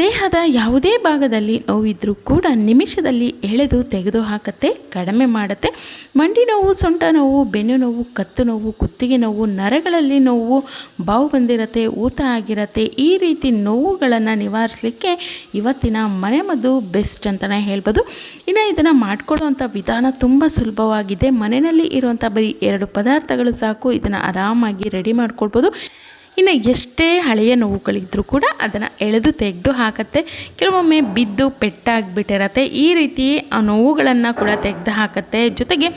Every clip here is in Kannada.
ದೇಹದ ಯಾವುದೇ ಭಾಗದಲ್ಲಿ ನೋವಿದ್ರೂ ಕೂಡ ನಿಮಿಷದಲ್ಲಿ ಎಳೆದು ತೆಗೆದುಹಾಕತ್ತೆ, ಕಡಿಮೆ ಮಾಡುತ್ತೆ. ಮಂಡಿ ನೋವು, ಸೊಂಟ ನೋವು, ಬೆನ್ನು ನೋವು, ಕತ್ತು ನೋವು, ಕುತ್ತಿಗೆ ನೋವು, ನರಗಳಲ್ಲಿ ನೋವು, ಬಾವು ಬಂದಿರತ್ತೆ, ಊತ ಆಗಿರತ್ತೆ, ಈ ರೀತಿ ನೋವುಗಳನ್ನು ನಿವಾರಿಸಲಿಕ್ಕೆ ಇವತ್ತಿನ ಮನೆಮದ್ದು ಬೆಸ್ಟ್ ಅಂತಲೇ ಹೇಳ್ಬೋದು. ಇನ್ನು ಇದನ್ನು ಮಾಡ್ಕೊಳ್ಳುವಂಥ ವಿಧಾನ ತುಂಬ ಸುಲಭವಾಗಿದೆ. ಮನೆಯಲ್ಲಿ ಇರುವಂಥ ಬರೀ 2 ಪದಾರ್ಥಗಳು ಸಾಕು, ಇದನ್ನು ಆರಾಮಾಗಿ ರೆಡಿ ಮಾಡ್ಕೊಳ್ಬೋದು. ಇನ್ನು ಎಷ್ಟೇ ಹಳೆಯ ನೋವುಗಳಿದ್ರೂ ಕೂಡ ಅದನ್ನು ಎಳೆದು ತೆಗೆದು ಹಾಕತ್ತೆ. ಕೆಲವೊಮ್ಮೆ ಬಿದ್ದು ಪೆಟ್ಟಾಗಿಬಿಟ್ಟಿರತ್ತೆ, ಈ ರೀತಿ ಆ ನೋವುಗಳನ್ನು ಕೂಡ ತೆಗೆದು ಹಾಕತ್ತೆ. ಜೊತೆಗೆ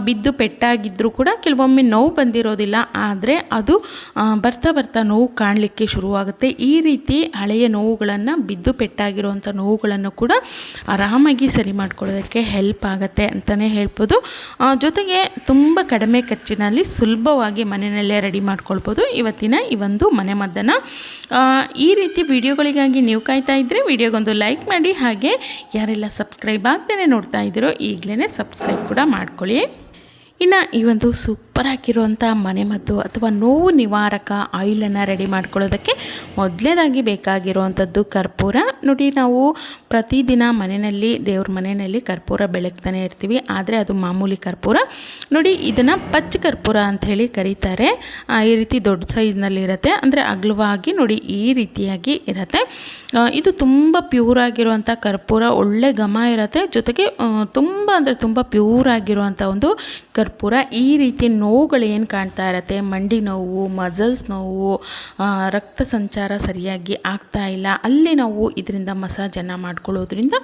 ಬಿದ್ದು ಪೆಟ್ಟಾಗಿದ್ದರೂ ಕೂಡ ಕೆಲವೊಮ್ಮೆ ನೋವು ಬಂದಿರೋದಿಲ್ಲ, ಆದರೆ ಅದು ಬರ್ತಾ ಬರ್ತಾ ನೋವು ಕಾಣಲಿಕ್ಕೆ ಶುರುವಾಗುತ್ತೆ. ಈ ರೀತಿ ಹಳೆಯ ನೋವುಗಳನ್ನು, ಬಿದ್ದು ಪೆಟ್ಟಾಗಿರುವಂಥ ನೋವುಗಳನ್ನು ಕೂಡ ಆರಾಮಾಗಿ ಸರಿ ಮಾಡ್ಕೊಳ್ಳೋದಕ್ಕೆ ಹೆಲ್ಪ್ ಆಗುತ್ತೆ ಅಂತಲೇ ಹೇಳ್ಬೋದು. ಜೊತೆಗೆ ತುಂಬ ಕಡಿಮೆ ಖರ್ಚಿನಲ್ಲಿ ಸುಲಭವಾಗಿ ಮನೆಯಲ್ಲೇ ರೆಡಿ ಮಾಡ್ಕೊಳ್ಬೋದು ಇವತ್ತಿನ ಈ ಒಂದು ಮನೆಮದ್ದನ್ನು. ಈ ರೀತಿ ವಿಡಿಯೋಗಳಿಗಾಗಿ ನೀವು ಕಾಯ್ತಾ ಇದ್ದರೆ ವಿಡಿಯೋಗೊಂದು ಲೈಕ್ ಮಾಡಿ. ಹಾಗೆ ಯಾರೆಲ್ಲ ಸಬ್ಸ್ಕ್ರೈಬ್ ಆಗ್ದೇನೆ ನೋಡ್ತಾ ಇದ್ದೀರೋ ಈಗಲೇ ಸಬ್ಸ್ಕ್ರೈಬ್ ಕೂಡ ಮಾಡ್ಕೊಳ್ಳಿ. ಇನ್ನು ಈ ಒಂದು ಸೂಪರ್ ಆಗಿರುವಂಥ ಮನೆಮದ್ದು ಅಥವಾ ನೋವು ನಿವಾರಕ ಆಯಿಲನ್ನು ರೆಡಿ ಮಾಡ್ಕೊಳ್ಳೋದಕ್ಕೆ ಮೊದಲನೇದಾಗಿ ಬೇಕಾಗಿರುವಂಥದ್ದು ಕರ್ಪೂರ. ನೋಡಿ, ನಾವು ಪ್ರತಿದಿನ ಮನೆಯಲ್ಲಿ, ದೇವ್ರ ಮನೆಯಲ್ಲಿ ಕರ್ಪೂರ ಬೆಳಗ್ತಾನೆ ಇರ್ತೀವಿ, ಆದರೆ ಅದು ಮಾಮೂಲಿ ಕರ್ಪೂರ. ನೋಡಿ, ಇದನ್ನು ಪಚ್ಚ ಕರ್ಪೂರ ಅಂಥೇಳಿ ಕರೀತಾರೆ. ಈ ರೀತಿ ದೊಡ್ಡ ಸೈಜ್ನಲ್ಲಿ ಇರುತ್ತೆ, ಅಂದರೆ ಅಗಲವಾಗಿ ನೋಡಿ ಈ ರೀತಿಯಾಗಿ ಇರುತ್ತೆ. ಇದು ತುಂಬ ಪ್ಯೂರ್ ಆಗಿರುವಂಥ ಕರ್ಪೂರ, ಒಳ್ಳೆ ಘಮ ಇರುತ್ತೆ. ಜೊತೆಗೆ ತುಂಬ ಅಂದರೆ ತುಂಬ ಪ್ಯೂರ್ ಆಗಿರುವಂಥ ಒಂದು ಕರ್ಪೂರ. ಈ ರೀತಿ ನೋವುಗಳು ಏನು ಕಾಣ್ತಾ ಇರುತ್ತೆ, ಮಂಡಿ ನೋವು, ಮಜಲ್ಸ್ ನೋವು, ರಕ್ತ ಸಂಚಾರ ಸರಿಯಾಗಿ ಆಗ್ತಾ ಇಲ್ಲ, ಅಲ್ಲಿ ನಾವು ಇದರಿಂದ ಮಸಾಜನ್ನು ಮಾಡ್ಕೊಳ್ಳೋದ್ರಿಂದ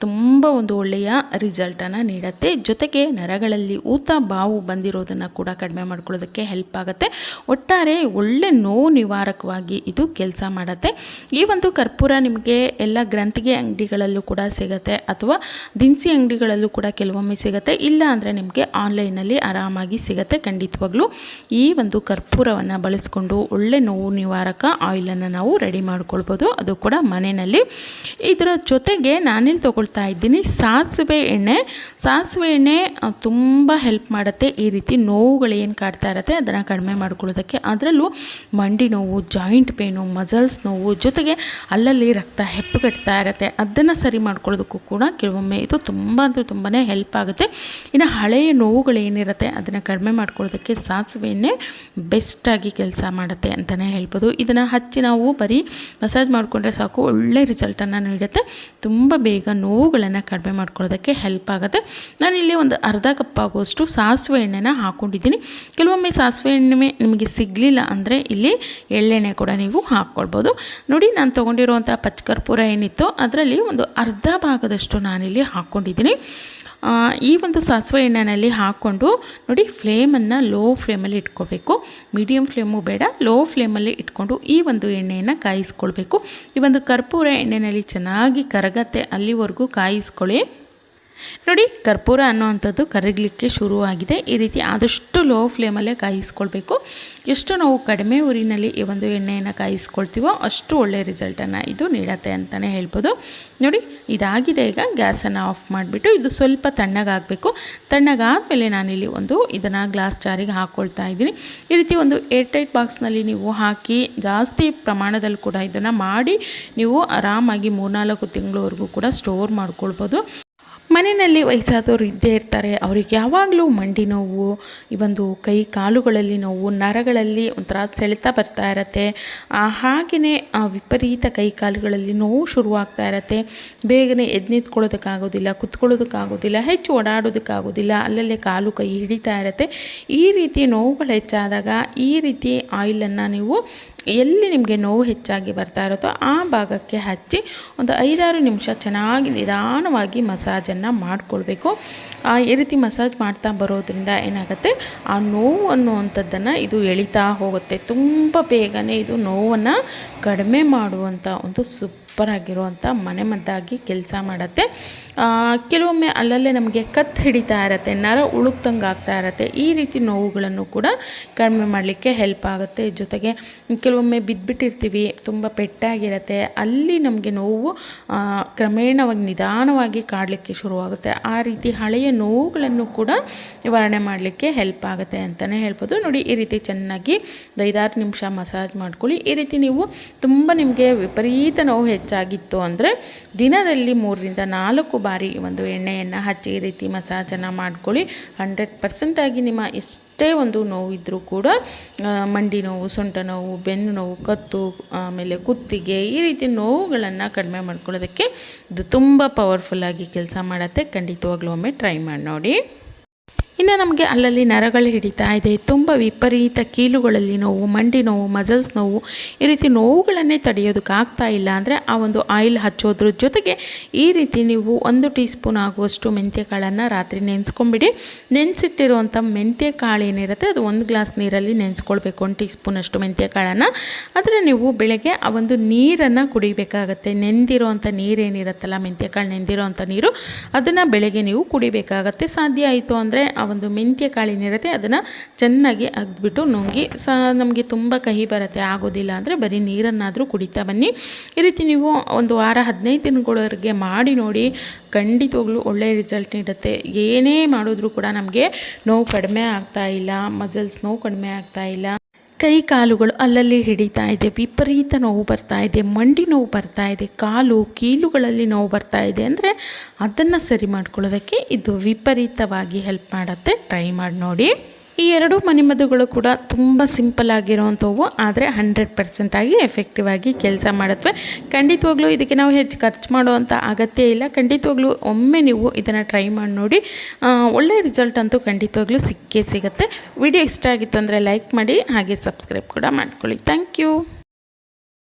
ತುಂಬ ಒಂದು ಒಳ್ಳೆಯ ರಿಸಲ್ಟನ್ನು ನೀಡುತ್ತೆ. ಜೊತೆಗೆ ನರಗಳಲ್ಲಿ ಊತ, ಬಾವು ಬಂದಿರೋದನ್ನು ಕೂಡ ಕಡಿಮೆ ಮಾಡ್ಕೊಳ್ಳೋದಕ್ಕೆ ಹೆಲ್ಪ್ ಆಗುತ್ತೆ. ಒಟ್ಟಾರೆ ಒಳ್ಳೆ ನೋವು ನಿವಾರಕವಾಗಿ ಇದು ಕೆಲಸ ಮಾಡುತ್ತೆ. ಈ ಒಂದು ಕರ್ಪೂರ ನಿಮಗೆ ಎಲ್ಲ ಗ್ರಂಥಿಗೆ ಅಂಗಡಿಗಳಲ್ಲೂ ಕೂಡ ಸಿಗುತ್ತೆ, ಅಥವಾ ದಿನಸಿ ಅಂಗಡಿಗಳಲ್ಲೂ ಕೂಡ ಕೆಲವೊಮ್ಮೆ ಸಿಗುತ್ತೆ. ಇಲ್ಲ ಅಂದರೆ ನಿಮಗೆ ಆನ್ಲೈನಲ್ಲಿ ಆರಾಮಾಗಿ ಸಿಗುತ್ತೆ. ಖಂಡಿತವಾಗ್ಲೂ ಈ ಒಂದು ಕರ್ಪೂರವನ್ನು ಬಳಸ್ಕೊಂಡು ಒಳ್ಳೆ ನೋವು ನಿವಾರಕ ಆಯಿಲನ್ನು ನಾವು ರೆಡಿ ಮಾಡ್ಕೊಳ್ಬೋದು, ಅದು ಕೂಡ ಮನೆಯಲ್ಲಿ. ಇದರ ಜೊತೆಗೆ ನಾನಿಲ್ಲಿ ತೊಗೊಳ್ತಾ ಇದ್ದೀನಿ ಸಾಸಿವೆ ಎಣ್ಣೆ. ಸಾಸಿವೆ ಎಣ್ಣೆ ತುಂಬ ಹೆಲ್ಪ್ ಮಾಡುತ್ತೆ ಈ ರೀತಿ ನೋವುಗಳು ಏನು ಕಾಡ್ತಾ ಇರುತ್ತೆ ಅದನ್ನು ಕಡಿಮೆ ಮಾಡ್ಕೊಳ್ಳೋದಕ್ಕೆ. ಅದರಲ್ಲೂ ಮಂಡಿ ನೋವು, ಜಾಯಿಂಟ್ ಪೇನು, ಮಜಲ್ಸ್ ನೋವು, ಜೊತೆಗೆ ಅಲ್ಲಲ್ಲಿ ರಕ್ತ ಹೆಪ್ಪುಗಟ್ತಾ ಇರುತ್ತೆ, ಅದನ್ನು ಸರಿ ಮಾಡ್ಕೊಳ್ಳೋದಕ್ಕೂ ಕೂಡ ಕೆಲವೊಮ್ಮೆ ಇದು ತುಂಬ ಅಂದರೆ ತುಂಬಾ ಹೆಲ್ಪ್ ಆಗುತ್ತೆ. ಇನ್ನು ಹಳೆಯ ನೋವುಗಳು ಏನಿರುತ್ತೆ ಅದನ್ನು ಕಡಿಮೆ ಮಾಡ್ಕೊಳ್ಳೋದಕ್ಕೆ ಸಾಸಿವೆ ಎಣ್ಣೆ ಬೆಸ್ಟಾಗಿ ಕೆಲಸ ಮಾಡುತ್ತೆ ಅಂತಲೇ ಹೇಳ್ಬೋದು. ಇದನ್ನು ಹಚ್ಚಿ ನಾವು ಬರೀ ಮಸಾಜ್ ಮಾಡಿಕೊಂಡ್ರೆ ಸಾಕು, ಒಳ್ಳೆ ರಿಸಲ್ಟನ್ನು ನೀಡುತ್ತೆ. ತುಂಬ ಬೇಗ ನೋವುಗಳನ್ನು ಕಡಿಮೆ ಮಾಡ್ಕೊಳ್ಳೋದಕ್ಕೆ ಹೆಲ್ಪ್ ಆಗುತ್ತೆ. ನಾನಿಲ್ಲಿ ಒಂದು ಅರ್ಧ ಕಪ್ ಆಗುವಷ್ಟು ಸಾಸಿವೆ ಎಣ್ಣೆನ ಹಾಕ್ಕೊಂಡಿದ್ದೀನಿ. ಕೆಲವೊಮ್ಮೆ ಸಾಸಿವೆ ಎಣ್ಣೆ ನಿಮಗೆ ಸಿಗಲಿಲ್ಲ ಅಂದರೆ ಇಲ್ಲಿ ಎಳ್ಳೆಣ್ಣೆ ಕೂಡ ನೀವು ಹಾಕ್ಕೊಳ್ಬೋದು. ನೋಡಿ, ನಾನು ತೊಗೊಂಡಿರುವಂಥ ಪಚ್ಚಕರ್ಪೂರ ಏನಿತ್ತು ಅದರಲ್ಲಿ ಒಂದು ಅರ್ಧ ಭಾಗದಷ್ಟು ನಾನಿಲ್ಲಿ ಹಾಕ್ಕೊಂಡಿದ್ದೀನಿ. ಈ ಒಂದು ಸಾಸಿವೆ ಎಣ್ಣೆಯಲ್ಲಿ ಹಾಕ್ಕೊಂಡು ನೋಡಿ, ಫ್ಲೇಮನ್ನು ಲೋ ಫ್ಲೇಮಲ್ಲಿ ಇಟ್ಕೊಳ್ಬೇಕು. ಮೀಡಿಯಮ್ ಫ್ಲೇಮು ಬೇಡ, ಲೋ ಫ್ಲೇಮಲ್ಲಿ ಇಟ್ಕೊಂಡು ಈ ಒಂದು ಎಣ್ಣೆಯನ್ನು ಕಾಯಿಸ್ಕೊಳ್ಬೇಕು. ಈ ಒಂದು ಕರ್ಪೂರ ಎಣ್ಣೆಯಲ್ಲಿ ಚೆನ್ನಾಗಿ ಕರಗತ್ತೆ, ಅಲ್ಲಿವರೆಗೂ ಕಾಯಿಸ್ಕೊಳ್ಳಿ. ನೋಡಿ, ಕರ್ಪೂರ ಅನ್ನೋವಂಥದ್ದು ಕರಗಲಿಕ್ಕೆ ಶುರುವಾಗಿದೆ. ಈ ರೀತಿ ಆದಷ್ಟು ಲೋ ಫ್ಲೇಮಲ್ಲೇ ಕಾಯಿಸ್ಕೊಳ್ಬೇಕು. ಎಷ್ಟು ನಾವು ಕಡಿಮೆ ಉರಿನಲ್ಲಿ ಈ ಒಂದು ಎಣ್ಣೆಯನ್ನು ಕಾಯಿಸ್ಕೊಳ್ತೀವೋ ಅಷ್ಟು ಒಳ್ಳೆಯ ರಿಸಲ್ಟನ್ನು ಇದು ನೀಡುತ್ತೆ ಅಂತಲೇ ಹೇಳ್ಬೋದು. ನೋಡಿ, ಇದಾಗಿದೆ. ಈಗ ಗ್ಯಾಸನ್ನು ಆಫ್ ಮಾಡಿಬಿಟ್ಟು ಇದು ಸ್ವಲ್ಪ ತಣ್ಣಗಾಗಬೇಕು. ತಣ್ಣಗಾದಮೇಲೆ ನಾನಿಲ್ಲಿ ಇದನ್ನು ಗ್ಲಾಸ್ ಜಾರಿಗೆ ಹಾಕ್ಕೊಳ್ತಾ ಇದ್ದೀನಿ. ಈ ರೀತಿ ಒಂದು ಏರ್ಟೈಟ್ ಬಾಕ್ಸ್ನಲ್ಲಿ ನೀವು ಹಾಕಿ ಜಾಸ್ತಿ ಪ್ರಮಾಣದಲ್ಲಿ ಕೂಡ ಇದನ್ನು ಮಾಡಿ ನೀವು ಆರಾಮಾಗಿ 3-4 ತಿಂಗಳವರೆಗೂ ಕೂಡ ಸ್ಟೋರ್ ಮಾಡ್ಕೊಳ್ಬೋದು. ಮನೆಯಲ್ಲಿ ವಯಸ್ಸಾದವರು ಇದ್ದೇ ಇರ್ತಾರೆ, ಅವ್ರಿಗೆ ಯಾವಾಗಲೂ ಮಂಡಿ ನೋವು, ಈ ಒಂದು ಕೈ ಕಾಲುಗಳಲ್ಲಿ ನೋವು, ನರಗಳಲ್ಲಿ ಒಂಥರ ಸೆಳೆತ ಬರ್ತಾ ಇರತ್ತೆ. ಹಾಗೆಯೇ ವಿಪರೀತ ಕೈ ಕಾಲುಗಳಲ್ಲಿ ನೋವು ಶುರುವಾಗ್ತಾ ಇರತ್ತೆ. ಬೇಗನೆ ಎದ್ದು ನಿಂತ್ಕೊಳ್ಳೋದಕ್ಕಾಗೋದಿಲ್ಲ, ಕುತ್ಕೊಳ್ಳೋದಕ್ಕಾಗೋದಿಲ್ಲ, ಹೆಚ್ಚು ಓಡಾಡೋದಕ್ಕಾಗೋದಿಲ್ಲ, ಅಲ್ಲಲ್ಲೇ ಕಾಲು ಕೈ ಹಿಡಿತಾ ಇರತ್ತೆ. ಈ ರೀತಿ ನೋವುಗಳು ಹೆಚ್ಚಾದಾಗ ಈ ರೀತಿ ಆಯಿಲನ್ನು ನೀವು ಎಲ್ಲಿ ನಿಮಗೆ ನೋವು ಹೆಚ್ಚಾಗಿ ಬರ್ತಾ ಇರುತ್ತೋ ಆ ಭಾಗಕ್ಕೆ ಹಚ್ಚಿ ಒಂದು 5-6 ನಿಮಿಷ ಚೆನ್ನಾಗಿ ನಿಧಾನವಾಗಿ ಮಸಾಜನ್ನು ಮಾಡಿಕೊಳ್ಬೇಕು. ಈ ರೀತಿ ಮಸಾಜ್ ಮಾಡ್ತಾ ಬರೋದ್ರಿಂದ ಏನಾಗುತ್ತೆ, ಆ ನೋವು ಅನ್ನುವಂಥದ್ದನ್ನು ಇದು ಎಳಿತಾ ಹೋಗುತ್ತೆ. ತುಂಬ ಬೇಗನೆ ಇದು ನೋವನ್ನು ಕಡಿಮೆ ಮಾಡುವಂಥ ಒಂದು ಸೂಪರ್ ಆಗಿರುವಂಥ ಮನೆಮದ್ದಾಗಿ ಕೆಲಸ ಮಾಡುತ್ತೆ. ಕೆಲವೊಮ್ಮೆ ಅಲ್ಲಲ್ಲೇ ನಮಗೆ ಕತ್ತು ಹಿಡಿತಾ ಇರುತ್ತೆ, ನರ ಉಳುಕ್ದಂಗೆ ಆಗ್ತಾ ಇರುತ್ತೆ. ಈ ರೀತಿ ನೋವುಗಳನ್ನು ಕೂಡ ಕಡಿಮೆ ಮಾಡಲಿಕ್ಕೆ ಹೆಲ್ಪ್ ಆಗುತ್ತೆ. ಜೊತೆಗೆ ಕೆಲವೊಮ್ಮೆ ಬಿದ್ದುಬಿಟ್ಟಿರ್ತೀವಿ, ತುಂಬ ಪೆಟ್ಟಾಗಿರುತ್ತೆ, ಅಲ್ಲಿ ನಮಗೆ ನೋವು ಕ್ರಮೇಣವಾಗಿ ನಿಧಾನವಾಗಿ ಕಾಡಲಿಕ್ಕೆ ಶುರುವಾಗುತ್ತೆ. ಆ ರೀತಿ ಹಳೆಯ ನೋವುಗಳನ್ನು ಕೂಡ ನಿವಾರಣೆ ಮಾಡಲಿಕ್ಕೆ ಹೆಲ್ಪ್ ಆಗುತ್ತೆ ಅಂತಲೇ ಹೇಳ್ಬೋದು. ನೋಡಿ, ಈ ರೀತಿ ಚೆನ್ನಾಗಿ 5-6 ನಿಮಿಷ ಮಸಾಜ್ ಮಾಡ್ಕೊಳ್ಳಿ. ಈ ರೀತಿ ನೀವು ತುಂಬ ನಿಮಗೆ ವಿಪರೀತ ನೋವು ಹೆಚ್ಚಾಗಿತ್ತು ಅಂದರೆ ದಿನದಲ್ಲಿ 3-4 ಬಾರಿ ಒಂದು ಎಣ್ಣೆಯನ್ನು ಹಚ್ಚಿ ಈ ರೀತಿ ಮಸಾಜನ್ನು ಮಾಡ್ಕೊಳ್ಳಿ. 100% ಆಗಿ ನಿಮ್ಮ ಎಷ್ಟೇ ಒಂದು ನೋವಿದ್ದರೂ ಕೂಡ ಮಂಡಿ ನೋವು, ಸೊಂಟ ನೋವು, ಬೆನ್ನು ನೋವು, ಕತ್ತು, ಆಮೇಲೆ ಕುತ್ತಿಗೆ ಈ ರೀತಿ ನೋವುಗಳನ್ನು ಕಡಿಮೆ ಮಾಡ್ಕೊಳ್ಳೋದಕ್ಕೆ ಇದು ತುಂಬ ಪವರ್ಫುಲ್ಲಾಗಿ ಕೆಲಸ ಮಾಡುತ್ತೆ. ಖಂಡಿತವಾಗ್ಲೂ ಒಮ್ಮೆ ಟ್ರೈ ಮಾಡಿ ನೋಡಿ. ಇನ್ನು ನಮಗೆ ಅಲ್ಲಲ್ಲಿ ನರಗಳು ಹಿಡಿತಾ ಇದೆ, ತುಂಬ ವಿಪರೀತ ಕೀಲುಗಳಲ್ಲಿ ನೋವು, ಮಂಡಿ ನೋವು, ಮಸಲ್ಸ್ ನೋವು ಈ ರೀತಿ ನೋವುಗಳನ್ನೇ ತಡೆಯೋದಕ್ಕಾಗ್ತಾ ಇಲ್ಲ ಅಂದರೆ ಆ ಒಂದು ಆಯಿಲ್ ಹಚ್ಚೋದ್ರ ಜೊತೆಗೆ ಈ ರೀತಿ ನೀವು 1 ಟೀ ಸ್ಪೂನ್ ಆಗುವಷ್ಟು ಮೆಂತ್ಯ ಕಾಳನ್ನು ರಾತ್ರಿ ನೆನೆಸ್ಕೊಂಬಿಡಿ. ನೆನೆಸಿಟ್ಟಿರುವಂಥ ಮೆಂತ್ಯ ಕಾಳು ಏನಿರುತ್ತೆ ಅದು 1 ಗ್ಲಾಸ್ ನೀರಲ್ಲಿ ನೆನೆಸ್ಕೊಳ್ಬೇಕು. 1 ಟೀ ಸ್ಪೂನಷ್ಟು ಮೆಂತ್ಯ ಕಾಳನ್ನು ಆದರೆ ನೀವು ಬೆಳಗ್ಗೆ ಆ ಒಂದು ನೀರನ್ನು ಕುಡಿಬೇಕಾಗತ್ತೆ. ನೆಂದಿರೋವಂಥ ನೀರೇನಿರುತ್ತಲ್ಲ, ಮೆಂತ್ಯ ಕಾಳು ನೆಂದಿರೋವಂಥ ನೀರು ಅದನ್ನು ಬೆಳಗ್ಗೆ ನೀವು ಕುಡಿಬೇಕಾಗತ್ತೆ. ಸಾಧ್ಯ ಆಯಿತು ಅಂದರೆ ಒಂದು ಮೆಂತ್ಯ ಕಾಳಿನಿರುತ್ತೆ ಅದನ್ನು ಚೆನ್ನಾಗಿ ಅಗ್ಬಿಟ್ಟು ನುಂಗಿ ನಮಗೆ ತುಂಬ ಕಹಿ ಬರುತ್ತೆ, ಆಗೋದಿಲ್ಲ ಅಂದರೆ ಬರೀ ನೀರನ್ನಾದರೂ ಕುಡಿತಾ ಬನ್ನಿ. ಈ ರೀತಿ ನೀವು ಒಂದು ವಾರ 15 ದಿನಗಳವರೆಗೆ ಮಾಡಿ ನೋಡಿ. ಖಂಡಿತವಾಗ್ಲೂ ಒಳ್ಳೆಯ ರಿಸಲ್ಟ್ ನೀಡುತ್ತೆ. ಏನೇ ಮಾಡಿದ್ರೂ ಕೂಡ ನಮಗೆ ನೋವು ಕಡಿಮೆ ಆಗ್ತಾ ಇಲ್ಲ, ಮಸಲ್ಸ್ ನೋವು ಕಡಿಮೆ ಆಗ್ತಾ ಇಲ್ಲ, ಕೈ ಕಾಲುಗಳು ಅಲ್ಲಲ್ಲಿ ಹಿಡಿತಾ ಇದೆ, ವಿಪರೀತ ನೋವು ಬರ್ತಾ ಇದೆ, ಮಂಡಿ ನೋವು ಬರ್ತಾ ಇದೆ, ಕಾಲು ಕೀಲುಗಳಲ್ಲಿ ನೋವು ಬರ್ತಾ ಇದೆ ಅಂದರೆ ಅದನ್ನು ಸರಿ ಮಾಡ್ಕೊಳ್ಳೋದಕ್ಕೆ ಇದು ವಿಪರೀತವಾಗಿ ಹೆಲ್ಪ್ ಮಾಡುತ್ತೆ. ಟ್ರೈ ಮಾಡಿ ನೋಡಿ. ಈ 2 ಮನೆಮದ್ದುಗಳು ಕೂಡ ತುಂಬ ಸಿಂಪಲ್ ಆಗಿರೋವಂಥವು, ಆದರೆ 100% ಆಗಿ ಎಫೆಕ್ಟಿವ್ ಆಗಿ ಕೆಲಸ ಮಾಡುತ್ತವೆ. ಖಂಡಿತವಾಗ್ಲೂ ಇದಕ್ಕೆ ನಾವು ಹೆಚ್ಚು ಖರ್ಚು ಮಾಡುವಂಥ ಅಗತ್ಯ ಇಲ್ಲ. ಖಂಡಿತವಾಗ್ಲೂ ಒಮ್ಮೆ ನೀವು ಇದನ್ನು ಟ್ರೈ ಮಾಡಿ ನೋಡಿ. ಒಳ್ಳೆಯ ರಿಸಲ್ಟ್ ಅಂತೂ ಖಂಡಿತವಾಗ್ಲೂ ಸಿಕ್ಕೇ ಸಿಗುತ್ತೆ. ವಿಡಿಯೋ ಇಷ್ಟ ಆಗಿತ್ತು ಅಂದರೆ ಲೈಕ್ ಮಾಡಿ, ಹಾಗೆ ಸಬ್ಸ್ಕ್ರೈಬ್ ಕೂಡ ಮಾಡ್ಕೊಳ್ಳಿ. Thank you.